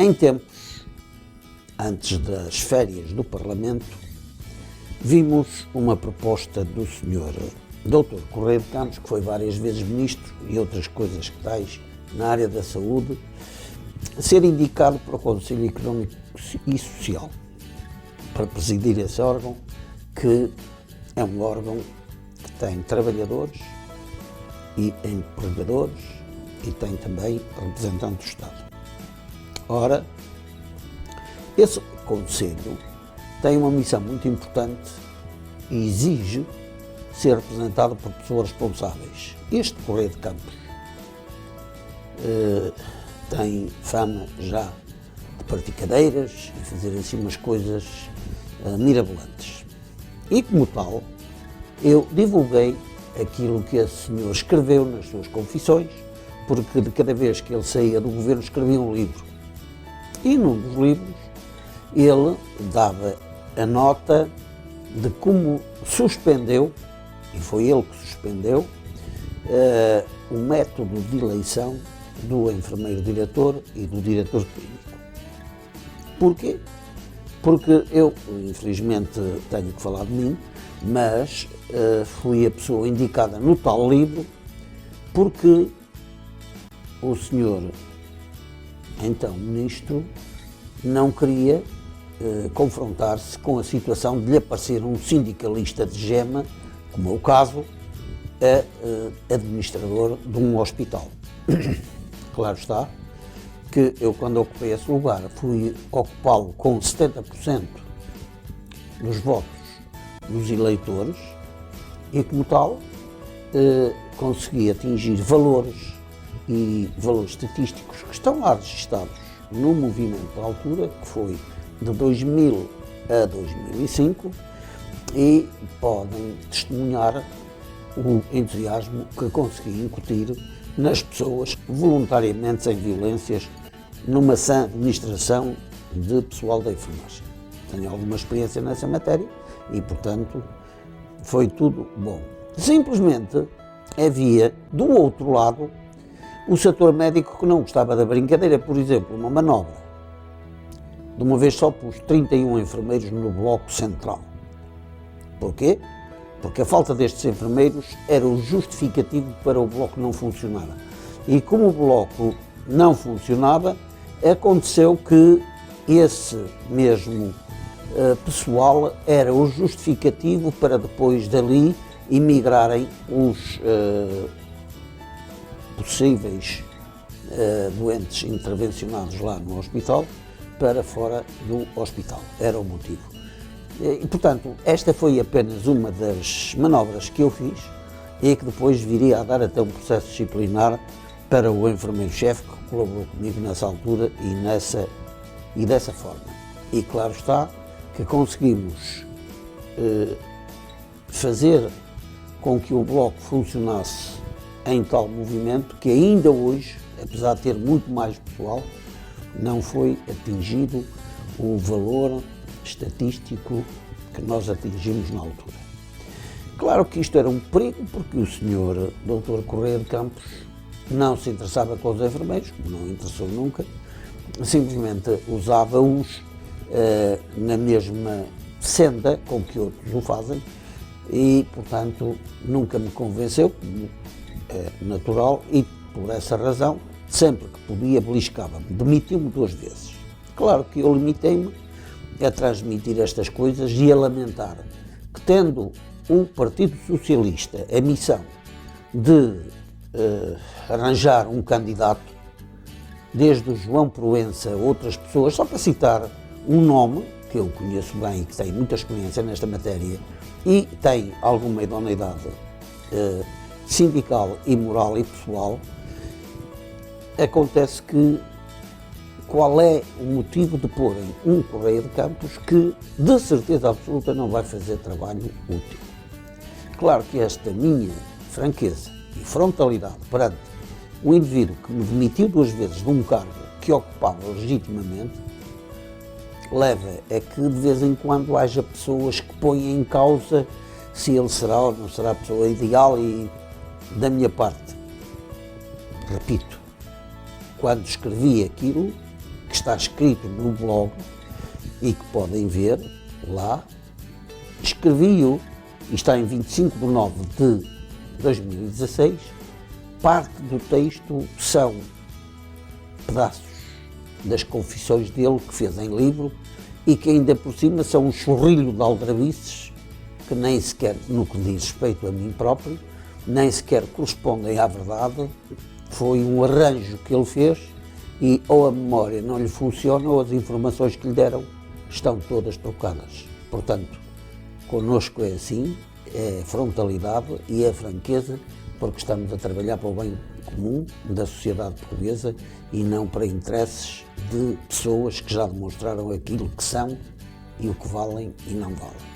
Em tempos, antes das férias do Parlamento, vimos uma proposta do Sr. Dr. Correia de Campos, que foi várias vezes ministro e outras coisas que tais na área da saúde, ser indicado para o Conselho Económico e Social, para presidir esse órgão, que é um órgão que tem trabalhadores e empregadores e tem também representante do Estado. Ora, esse Conselho tem uma missão muito importante e exige ser representado por pessoas responsáveis. Este Correia de Campos tem fama já de partir cadeiras e fazer assim umas coisas mirabolantes. E como tal, eu divulguei aquilo que esse senhor escreveu nas suas confissões, porque de cada vez que ele saía do governo escrevia um livro. E num dos livros ele dava a nota de como suspendeu, e foi ele que suspendeu, o método de eleição do enfermeiro-diretor e do diretor clínico. Porquê? Porque eu, infelizmente, tenho que falar de mim, mas fui a pessoa indicada no tal livro porque o senhor, então ministro, não queria confrontar-se com a situação de lhe aparecer um sindicalista de gema, como é o caso, administrador de um hospital. Claro está que eu, quando ocupei esse lugar, fui ocupá-lo com 70% dos votos dos eleitores e, como tal, consegui atingir valores e valores estatísticos que estão lá registados no movimento da altura, que foi de 2000 a 2005, e podem testemunhar o entusiasmo que consegui incutir nas pessoas voluntariamente sem violências numa sã administração de pessoal da enfermagem. Tenho alguma experiência nessa matéria e, portanto, foi tudo bom. Simplesmente havia, do outro lado, o setor médico que não gostava da brincadeira. Por exemplo, uma manobra. De uma vez só pus 31 enfermeiros no bloco central. Porquê? Porque a falta destes enfermeiros era o justificativo para o bloco não funcionar. E como o bloco não funcionava, aconteceu que esse mesmo pessoal era o justificativo para depois dali emigrarem os possíveis doentes intervencionados lá no hospital para fora do hospital. Era o motivo. E, portanto, esta foi apenas uma das manobras que eu fiz e que depois viria a dar até um processo disciplinar para o enfermeiro-chefe que colaborou comigo nessa altura e dessa forma. E claro está que conseguimos fazer com que o bloco funcionasse em tal movimento que ainda hoje, apesar de ter muito mais pessoal, não foi atingido o valor estatístico que nós atingimos na altura. Claro que isto era um perigo, porque o senhor Dr. Correia de Campos não se interessava com os enfermeiros, não interessou nunca, simplesmente usava-os na mesma senda com que outros o fazem e, portanto, nunca me convenceu, como é natural, e por essa razão, sempre que podia, beliscava-me, demitiu-me 2 vezes. Claro que eu limitei-me a transmitir estas coisas e a lamentar que, tendo o Partido Socialista a missão de arranjar um candidato, desde o João Proença a outras pessoas, só para citar um nome que eu conheço bem e que tem muita experiência nesta matéria e tem alguma idoneidade sindical e moral e pessoal, acontece que qual é o motivo de porem um Correia de Campos que, de certeza absoluta, não vai fazer trabalho útil? Claro que esta minha franqueza e frontalidade perante um indivíduo que me demitiu 2 vezes de um cargo que ocupava legitimamente, leva a que de vez em quando haja pessoas que põem em causa se ele será ou não será a pessoa ideal e, da minha parte, repito, quando escrevi aquilo que está escrito no blog e que podem ver lá. Escrevi-o, e está em 25 de nove de 2016. Parte do texto são pedaços das confissões dele que fez em livro e que ainda por cima são um chorrilho de aldrabices que nem sequer, no que diz respeito a mim próprio, nem sequer correspondem à verdade. Foi um arranjo que ele fez e ou a memória não lhe funciona ou as informações que lhe deram estão todas trocadas. Portanto, connosco é assim, é frontalidade e é franqueza, porque estamos a trabalhar para o bem comum da sociedade portuguesa e não para interesses de pessoas que já demonstraram aquilo que são e o que valem e não valem.